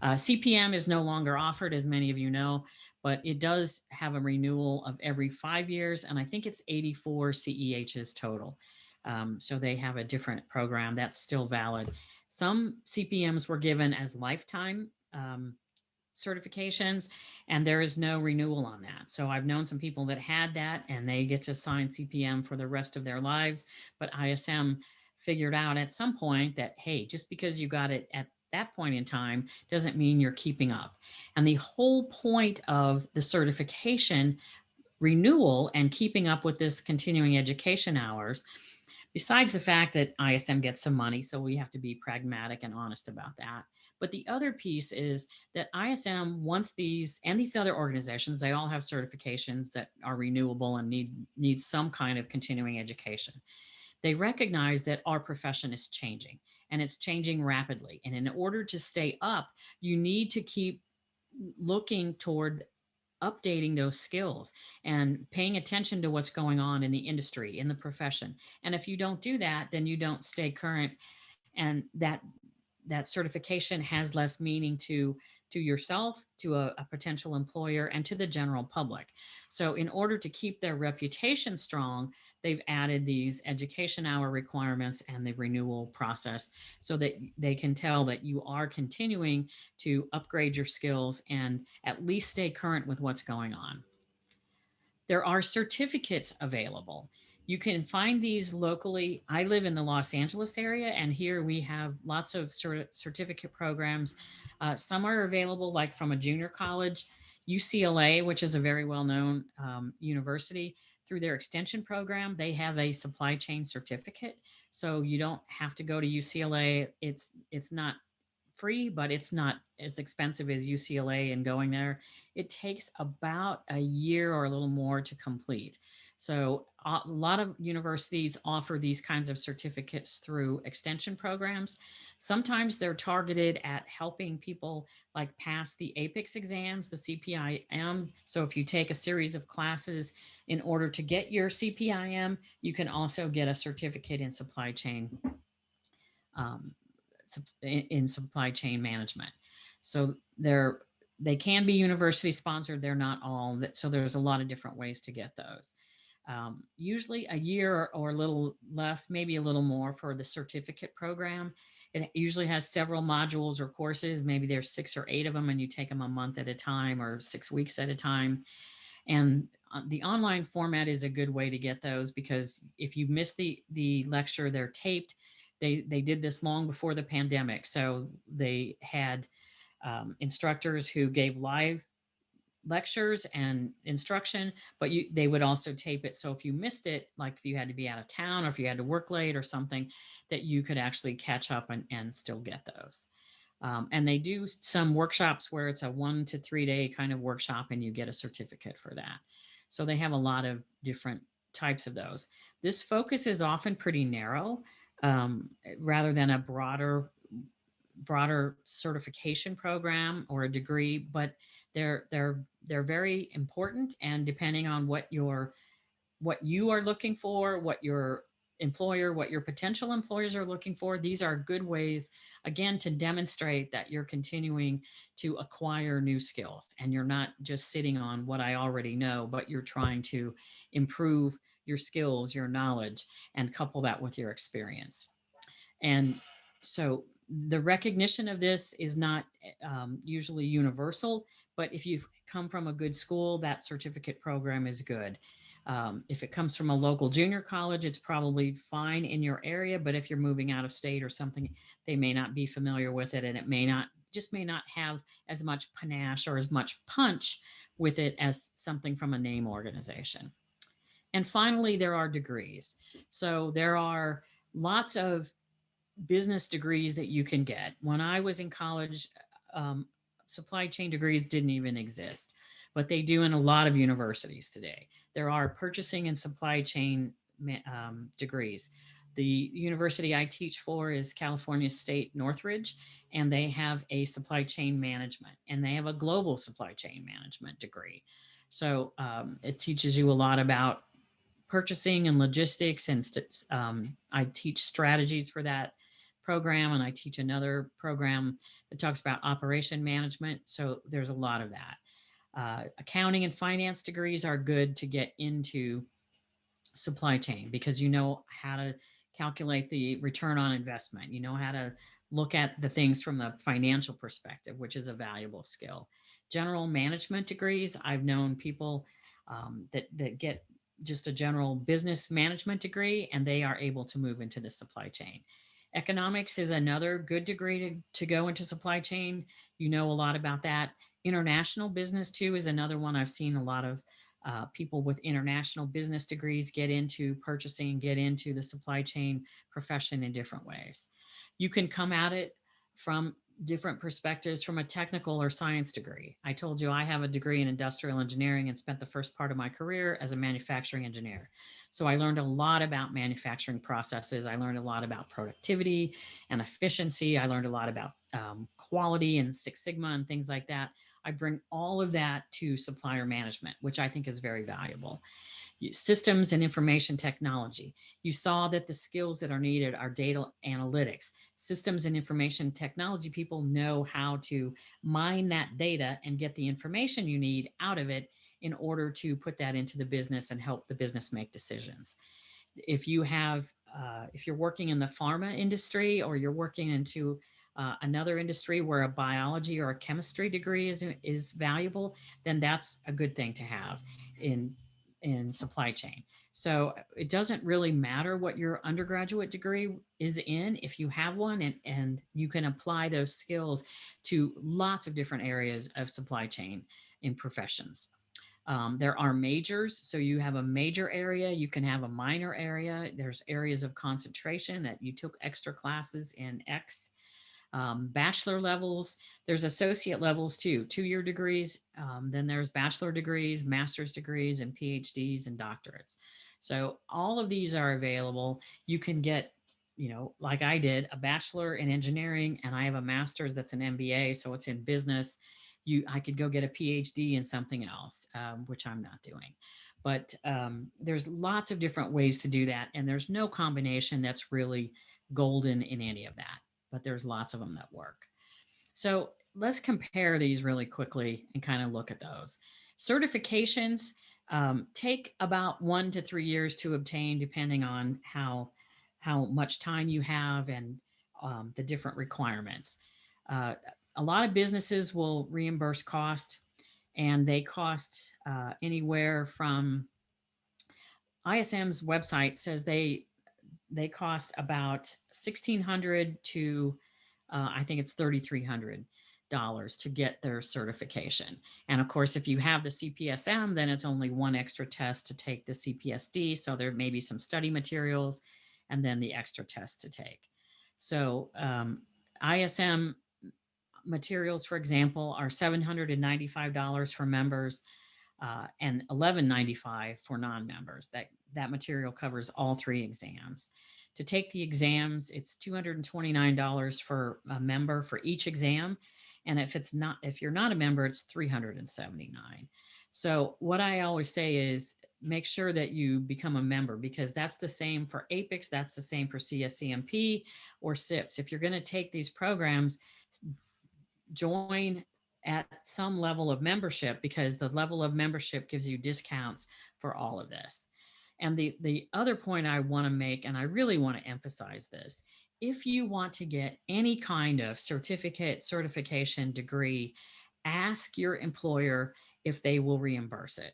CPM is no longer offered, as many of you know, but it does have a renewal of every 5 years, and I think it's 84 CEHs total. So they have a different program that's still valid. Some CPMs were given as lifetime certifications, and there is no renewal on that. So I've known some people that had that and they get to sign CPM for the rest of their lives, but ISM figured out at some point that, hey, just because you got it at that point in time doesn't mean you're keeping up. And the whole point of the certification renewal and keeping up with this continuing education hours, besides the fact that ISM gets some money, so we have to be pragmatic and honest about that. But the other piece is that ISM wants these, and these other organizations, they all have certifications that are renewable and need some kind of continuing education. They recognize that our profession is changing, and it's changing rapidly. And in order to stay up, you need to keep looking toward updating those skills and paying attention to what's going on in the industry, in the profession. And if you don't do that, then you don't stay current, and that certification has less meaning to yourself, to a potential employer, and to the general public. So in order to keep their reputation strong, they've added these education hour requirements and the renewal process so that they can tell that you are continuing to upgrade your skills and at least stay current with what's going on. There are certificates available. You can find these locally. I live in the Los Angeles area, and here we have lots of certificate programs. Some are available, like from a junior college. UCLA, which is a very well known university, through their extension program, they have a supply chain certificate. So you don't have to go to UCLA. It's not free, but it's not as expensive as UCLA and going there. It takes about a year or a little more to complete. So a lot of universities offer these kinds of certificates through extension programs. Sometimes they're targeted at helping people like pass the APIX exams, the CPIM. So if you take a series of classes in order to get your CPIM, you can also get a certificate in supply chain um, in supply chain management. So they can be university sponsored. They're not all. So there's a lot of different ways to get those. Usually a year or a little less, maybe a little more for the certificate program. It usually has several modules or courses. Maybe there's 6 or 8 of them, and you take them a month at a time or 6 weeks at a time. And the online format is a good way to get those, because if you miss the lecture, they're taped. They did this long before the pandemic, so they had instructors who gave live lectures and instruction, but they would also tape it. So if you missed it, like if you had to be out of town or if you had to work late or something, that you could actually catch up and still get those. And they do some workshops where it's a 1 to 3 day kind of workshop and you get a certificate for that. So they have a lot of different types of those. This focus is often pretty narrow, rather than a broader certification program or a degree, but they're very important. And depending on what you are looking for, what your employer, what your potential employers are looking for, these are good ways, again, to demonstrate that you're continuing to acquire new skills and you're not just sitting on what I already know, but you're trying to improve your skills, your knowledge, and couple that with your experience. And so the recognition of this is not usually universal, but if you've come from a good school, that certificate program is good. If it comes from a local junior college, it's probably fine in your area, but if you're moving out of state or something, they may not be familiar with it, and it may not have as much panache or as much punch with it as something from a name organization. And finally, there are degrees. So there are lots of business degrees that you can get. When I was in college, um, supply chain degrees didn't even exist, but they do in a lot of universities today. There are purchasing and supply chain degrees. The university I teach for is California State Northridge, and they have a supply chain management, and they have a global supply chain management degree. So it teaches you a lot about purchasing and logistics, and I teach strategies for that program, and I teach another program that talks about operation management. So there's a lot of that. Accounting and finance degrees are good to get into supply chain, because you know how to calculate the return on investment. You know how to look at the things from the financial perspective, which is a valuable skill. General management degrees, I've known people that get just a general business management degree, and they are able to move into the supply chain. Economics is another good degree to go into supply chain. You know a lot about that. International business, too, is another one. I've seen a lot of people with international business degrees get into purchasing, get into the supply chain profession in different ways. You can come at it from different perspectives from a technical or science degree. I told you I have a degree in industrial engineering and spent the first part of my career as a manufacturing engineer. So I learned a lot about manufacturing processes. I learned a lot about productivity and efficiency. I learned a lot about quality and Six Sigma and things like that. I bring all of that to supplier management, which I think is very valuable. Systems and information technology. You saw that the skills that are needed are data analytics. Systems and information technology people know how to mine that data and get the information you need out of it in order to put that into the business and help the business make decisions. If you're working in the pharma industry, or you're working into another industry where a biology or a chemistry degree is valuable, then that's a good thing to have in supply chain. So it doesn't really matter what your undergraduate degree is in, if you have one, and you can apply those skills to lots of different areas of supply chain in professions. There are majors. So you have a major area, you can have a minor area. There's areas of concentration that you took extra classes in X. Bachelor levels, there's associate levels too, 2-year degrees. Then there's bachelor degrees, master's degrees, and PhDs and doctorates. So all of these are available. You can get, like I did, a bachelor in engineering, and I have a master's that's an MBA, so it's in business. I could go get a PhD in something else, which I'm not doing. But there's lots of different ways to do that, and there's no combination that's really golden in any of that, but there's lots of them that work. So let's compare these really quickly and kind of look at those. Certifications take about 1 to 3 years to obtain, depending on how much time you have and the different requirements. Uh, a lot of businesses will reimburse cost, and they cost anywhere from ISM's website says they cost about 1,600 to I think it's $3,300 to get their certification. And of course, if you have the CPSM, then it's only one extra test to take the CPSD. So there may be some study materials and then the extra test to take. So ISM materials, for example, are $795 for members and $11.95 for non-members. That material covers all 3 exams. To take the exams, it's $229 for a member for each exam, and if you're not a member, it's $379. So what I always say is make sure that you become a member, because that's the same for APICS, that's the same for CSCMP or SIPS. If you're going to take these programs, join at some level of membership, because the level of membership gives you discounts for all of this. And the other point I want to make, and I really want to emphasize this, if you want to get any kind of certificate, certification, degree, ask your employer if they will reimburse it.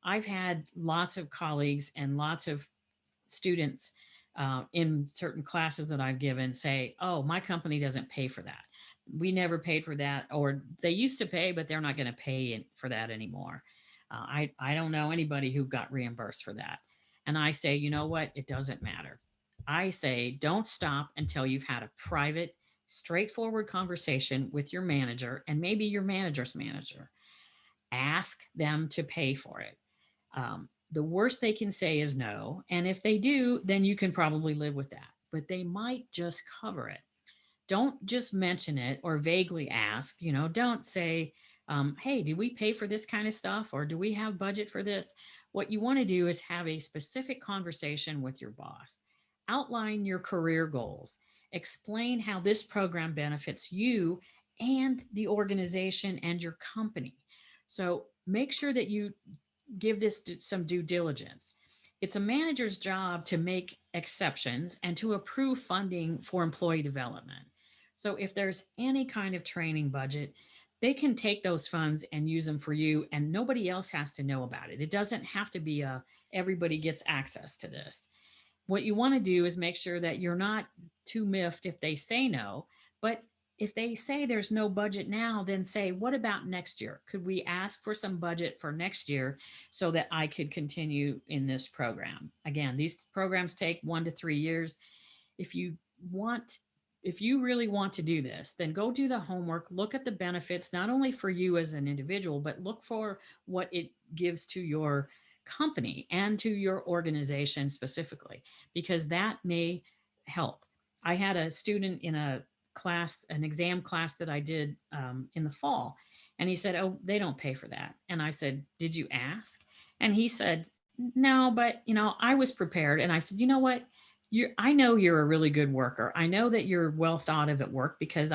I've had lots of colleagues and lots of students in certain classes that I've given say, oh, my company doesn't pay for that. We never paid for that, or they used to pay, but they're not going to pay for that anymore. I don't know anybody who got reimbursed for that. And I say, you know what? It doesn't matter. I say, don't stop until you've had a private, straightforward conversation with your manager and maybe your manager's manager. Ask them to pay for it. The worst they can say is no. And if they do, then you can probably live with that. But they might just cover it. Don't just mention it or vaguely ask. Don't say, hey, do we pay for this kind of stuff, or do we have budget for this? What you want to do is have a specific conversation with your boss. Outline your career goals. Explain how this program benefits you and the organization and your company. So make sure that you give this some due diligence. It's a manager's job to make exceptions and to approve funding for employee development. So if there's any kind of training budget, they can take those funds and use them for you, and nobody else has to know about it. It doesn't have to be everybody gets access to this. What you want to do is make sure that you're not too miffed if they say no, but if they say there's no budget now, then say, what about next year? Could we ask for some budget for next year so that I could continue in this program? Again, these programs take 1 to 3 years. If you want, if you really want to do this, then go do the homework, look at the benefits, not only for you as an individual, but look for what it gives to your company and to your organization specifically, because that may help. I had a student in a class, an exam class that I did in the fall, and he said, oh, they don't pay for that. And I said, did you ask? And he said, no, but I was prepared. And I said, you know what? I know you're a really good worker. I know that you're well thought of at work, because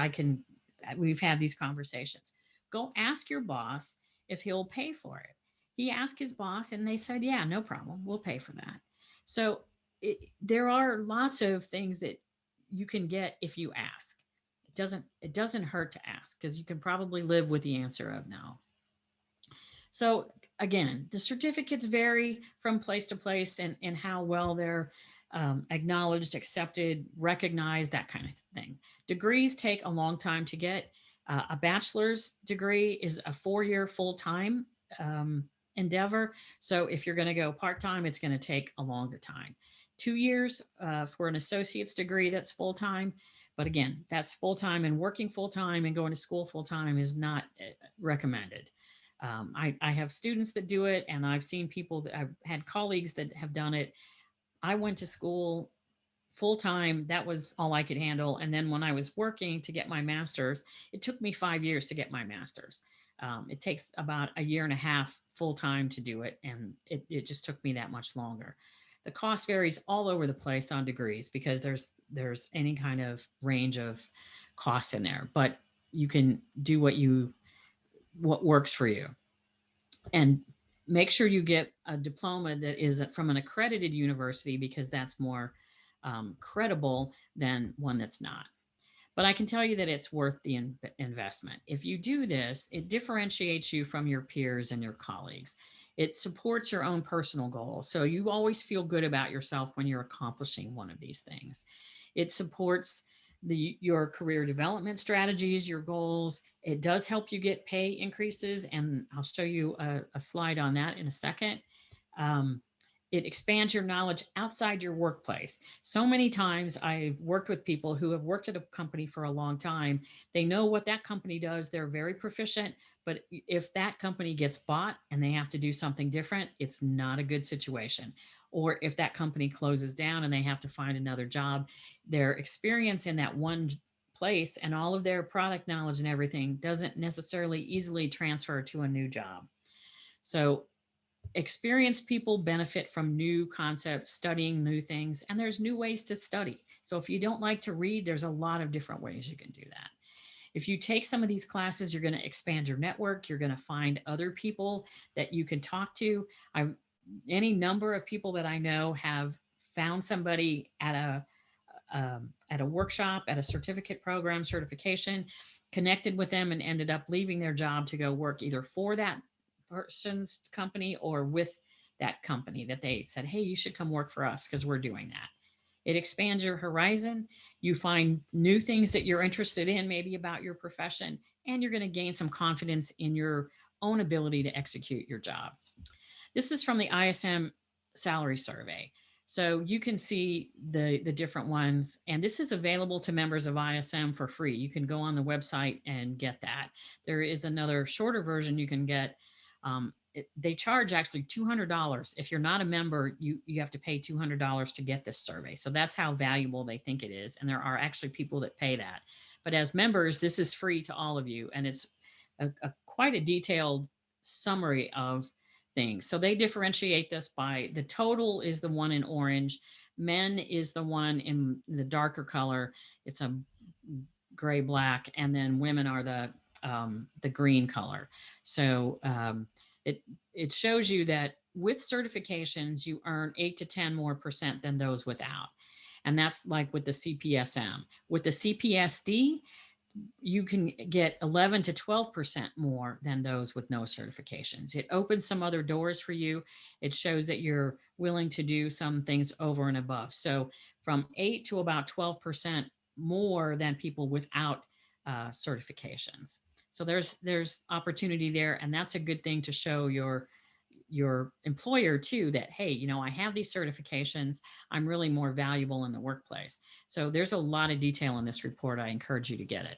we've had these conversations. Go ask your boss if he'll pay for it. He asked his boss and they said, yeah, no problem. We'll pay for that. So there are lots of things that you can get if you ask. It doesn't hurt to ask, because you can probably live with the answer of no. So again, the certificates vary from place to place, and how well they're acknowledged, accepted, recognized, that kind of thing. Degrees take a long time to get. A bachelor's degree is a 4-year full-time endeavor. So if you're going to go part-time, it's going to take a longer time. 2 years for an associate's degree that's full-time. But again, that's full time, and working full time and going to school full time is not recommended. I have students that do it, and I've seen people that I've had colleagues that have done it. I went to school full time. That was all I could handle. And then when I was working to get my master's, it took me 5 years to get my master's. It takes about a year and a half full time to do it. And it just took me that much longer. The cost varies all over the place on degrees because there's any kind of range of costs in there, but you can do what works for you. And make sure you get a diploma that is from an accredited university because that's more credible than one that's not. But I can tell you that it's worth the investment. If you do this, it differentiates you from your peers and your colleagues. It supports your own personal goals. So you always feel good about yourself when you're accomplishing one of these things. It supports your career development strategies, your goals. It does help you get pay increases, and I'll show you a slide on that in a second. Um, it expands your knowledge outside your workplace. So many times I've worked with people who have worked at a company for a long time. They know what that company does, they're very proficient, but if that company gets bought and they have to do something different, it's not a good situation. Or if that company closes down and they have to find another job, their experience in that one place and all of their product knowledge and everything doesn't necessarily easily transfer to a new job. So experienced people benefit from new concepts, studying new things, and there's new ways to study. So if you don't like to read, there's a lot of different ways you can do that. If you take some of these classes, you're going to expand your network. You're going to find other people that you can talk to. I've any number of people that I know have found somebody at a workshop, at a certificate program, certification, connected with them, and ended up leaving their job to go work either for that person's company or with that company that they said, hey, you should come work for us because we're doing that. It expands your horizon. You find new things that you're interested in, maybe about your profession, and you're going to gain some confidence in your own ability to execute your job. This is from the ISM salary survey. So you can see the different ones, and this is available to members of ISM for free. You can go on the website and get that. There is another shorter version you can get. They charge actually $200. If you're not a member, you have to pay $200 to get this survey. So that's how valuable they think it is. And there are actually people that pay that. But as members, this is free to all of you. And it's quite a detailed summary of things. So they differentiate this by the total is the one in orange, men is the one in the darker color. It's a gray black, and then women are the green color. So it it shows you that with certifications you earn 8 to 10% more than those without, and that's like with the CPSM. With the CPSD, you can get 11 to 12% more than those with no certifications. It opens some other doors for you. It shows that you're willing to do some things over and above. So from 8 to about 12% more than people without certifications. So there's opportunity there, and that's a good thing to show your employer too, that hey, I have these certifications, I'm really more valuable in the workplace. So there's a lot of detail in this report. I encourage you to get it.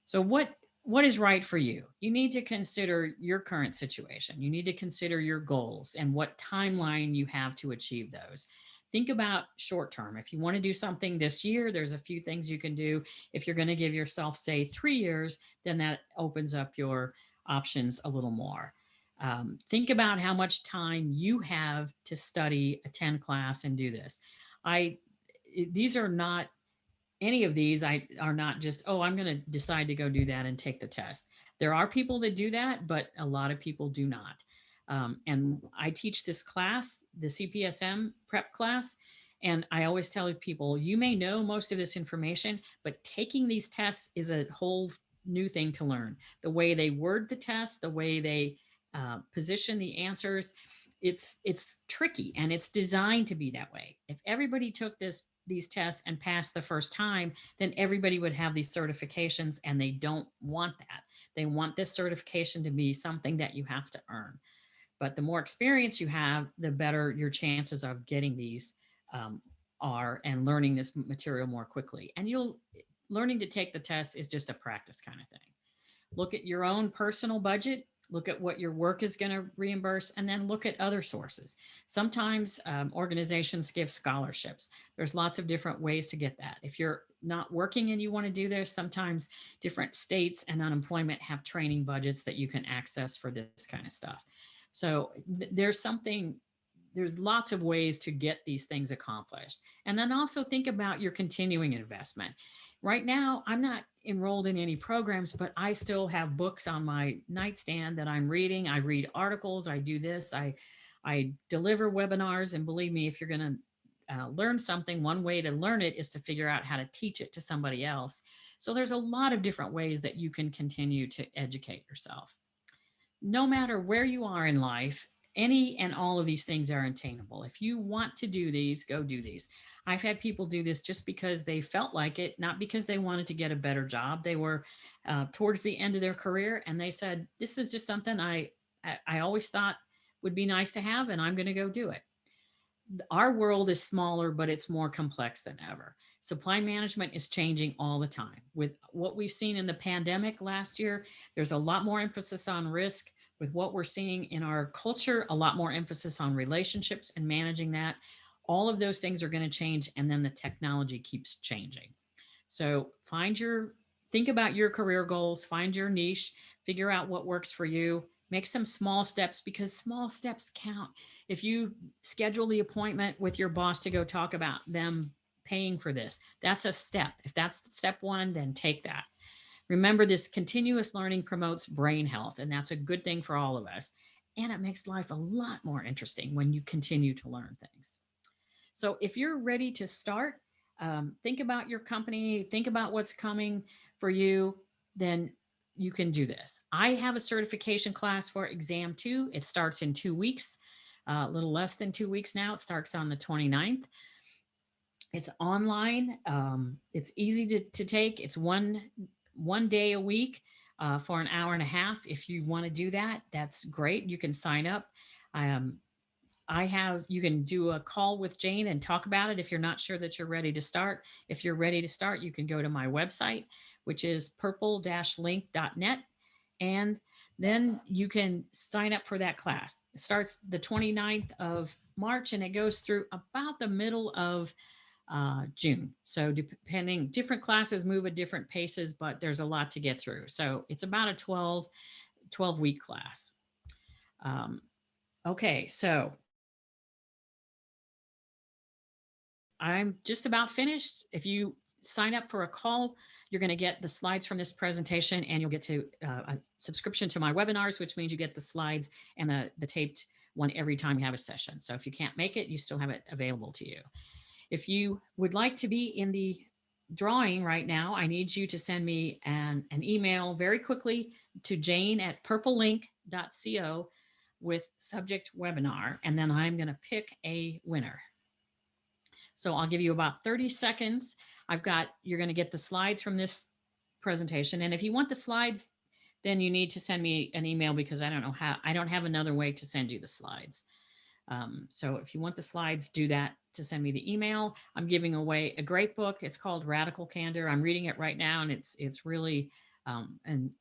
So what is right for you? You need to consider your current situation. You need to consider your goals and what timeline you have to achieve those. Think about short term. If you want to do something this year, there's a few things you can do. If you're going to give yourself, say, 3 years, then that opens up your options a little more. Think about how much time you have to study, attend class, and do this. I these are not any of these are not just, oh, I'm going to decide to go do that and take the test. There are people that do that, but a lot of people do not. And I teach this class, the CPSM prep class, and I always tell people, you may know most of this information, but taking these tests is a whole new thing to learn. The way they word the test, the way they position the answers, it's tricky, and it's designed to be that way. If everybody took these tests and passed the first time, then everybody would have these certifications, and they don't want that. They want this certification to be something that you have to earn. But the more experience you have, the better your chances of getting these are, and learning this material more quickly. And learning to take the test is just a practice kind of thing. Look at your own personal budget, look at what your work is going to reimburse, and then look at other sources. Sometimes organizations give scholarships. There's lots of different ways to get that. If you're not working and you want to do this, sometimes different states and unemployment have training budgets that you can access for this kind of stuff. So there's lots of ways to get these things accomplished. And then also think about your continuing investment. Right now, I'm not enrolled in any programs, but I still have books on my nightstand that I'm reading. I read articles, I do this, I deliver webinars. And believe me, if you're going to learn something, one way to learn it is to figure out how to teach it to somebody else. So there's a lot of different ways that you can continue to educate yourself. No matter where you are in life, any and all of these things are attainable. If you want to do these, go do these. I've had people do this just because they felt like it, not because they wanted to get a better job. They were towards the end of their career and they said, this is just something I always thought would be nice to have, and I'm going to go do it. Our world is smaller, but it's more complex than ever. Supply management is changing all the time. With what we've seen in the pandemic last year, there's a lot more emphasis on risk. With what we're seeing in our culture, a lot more emphasis on relationships and managing that. All of those things are going to change, and then the technology keeps changing. So think about your career goals, find your niche, figure out what works for you, make some small steps because small steps count. If you schedule the appointment with your boss to go talk about them paying for this, that's a step. If that's step one, then take that. Remember, this continuous learning promotes brain health, and that's a good thing for all of us. And it makes life a lot more interesting when you continue to learn things. So if you're ready to start, think about your company, think about what's coming for you, then you can do this. I have a certification class for exam 2. It starts in 2 weeks, a little less than 2 weeks now. It starts on the 29th. It's online. It's easy to take. It's one day a week for an hour and a half. If you want to do that, that's great. You can sign up. Um, you can do a call with Jane and talk about it if you're not sure that you're ready to start. If you're ready to start, you can go to my website, which is purple-link.net. And then you can sign up for that class. It starts the 29th of March and it goes through about the middle of June. So different classes move at different paces, but there's a lot to get through. So it's about a 12-week class. Okay, so I'm just about finished. If you sign up for a call, you're going to get the slides from this presentation and you'll get to a subscription to my webinars, which means you get the slides and the taped one every time you have a session. So if you can't make it, you still have it available to you. If you would like to be in the drawing right now, I need you to send me an email very quickly to jane@purplelink.co with subject webinar, and then I'm going to pick a winner. So I'll give you about 30 seconds. You're going to get the slides from this presentation. And if you want the slides, then you need to send me an email because I don't have another way to send you the slides. So if you want the slides, do that to send me the email. I'm giving away a great book. It's called Radical Candor. I'm reading it right now and it's really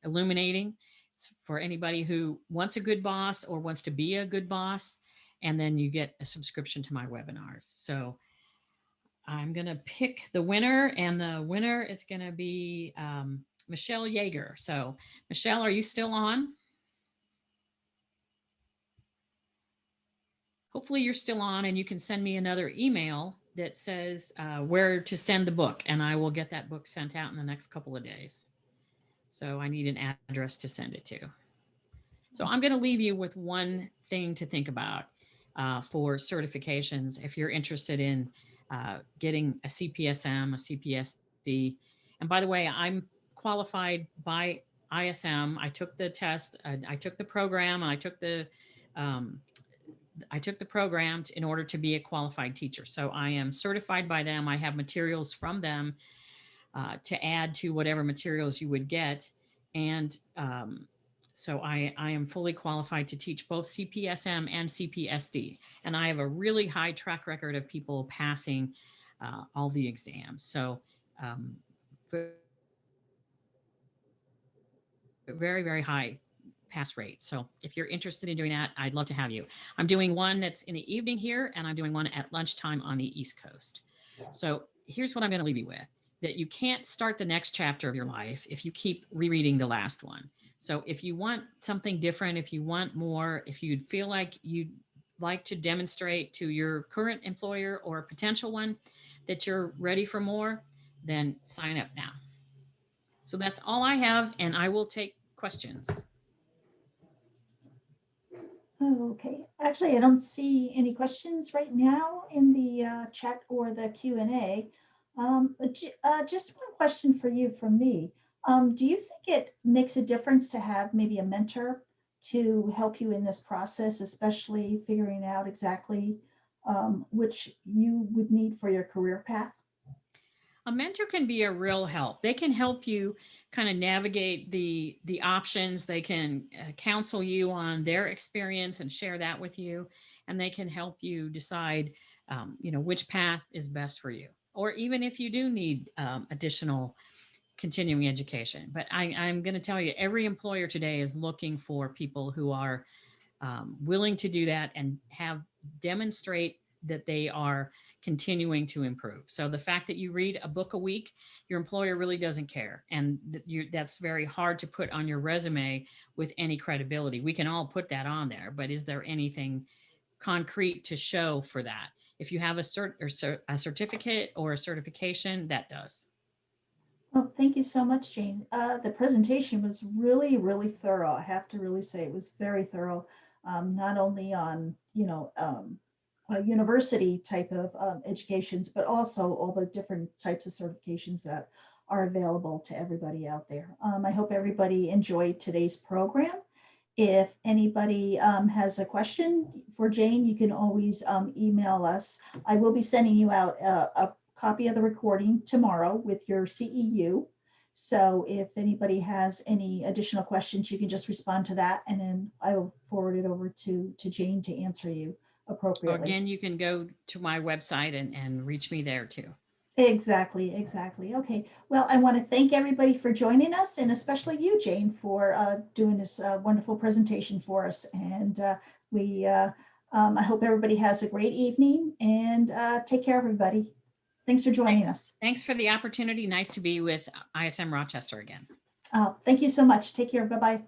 illuminating. It's for anybody who wants a good boss or wants to be a good boss. And then you get a subscription to my webinars. So I'm going to pick the winner, and the winner is going to be Michelle Yeager. So Michelle, are you still on? Hopefully you're still on, and you can send me another email that says where to send the book, and I will get that book sent out in the next couple of days. So I need an address to send it to. So I'm going to leave you with one thing to think about for certifications if you're interested in getting a CPSM, a CPSD. And by the way, I'm qualified by ISM. I took the test, I took the program, and I took the program in order to be a qualified teacher. So I am certified by them. I have materials from them to add to whatever materials you would get. And so I am fully qualified to teach both CPSM and CPSD. And I have a really high track record of people passing all the exams. So very, very high pass rate. So if you're interested in doing that, I'd love to have you. I'm doing one that's in the evening here, and I'm doing one at lunchtime on the East Coast. So here's what I'm going to leave you with, that you can't start the next chapter of your life if you keep rereading the last one. So if you want something different, if you want more, if you feel like you'd like to demonstrate to your current employer or a potential one that you're ready for more, then sign up now. So that's all I have, and I will take questions. Okay, actually, I don't see any questions right now in the chat or the Q&A. Just one question for you from me. Do you think it makes a difference to have maybe a mentor to help you in this process, especially figuring out exactly which you would need for your career path? A mentor can be a real help. They can help you kind of navigate the options. They can counsel you on their experience and share that with you, and they can help you decide, which path is best for you. Or even if you do need additional continuing education. But I'm going to tell you, every employer today is looking for people who are willing to do that and have demonstrate that they are continuing to improve. So the fact that you read a book a week, your employer really doesn't care, and that's very hard to put on your resume with any credibility. We can all put that on there, but is there anything concrete to show for that? If you have a certificate or a certification, that does. Oh, thank you so much, Jane. The presentation was really, really thorough. I have to really say it was very thorough, not only on, university type of educations, but also all the different types of certifications that are available to everybody out there. I hope everybody enjoyed today's program. If anybody has a question for Jane, you can always email us. I will be sending you out a copy of the recording tomorrow with your CEU. So if anybody has any additional questions, you can just respond to that, and then I will forward it over to Jane to answer you appropriately. Again, you can go to my website and reach me there too. Exactly, exactly. Okay. Well, I want to thank everybody for joining us, and especially you, Jane, for doing this wonderful presentation for us. And I hope everybody has a great evening, and take care, everybody. Thanks for joining us. Thanks for the opportunity. Nice to be with ISM Rochester again. Thank you so much. Take care. Bye-bye.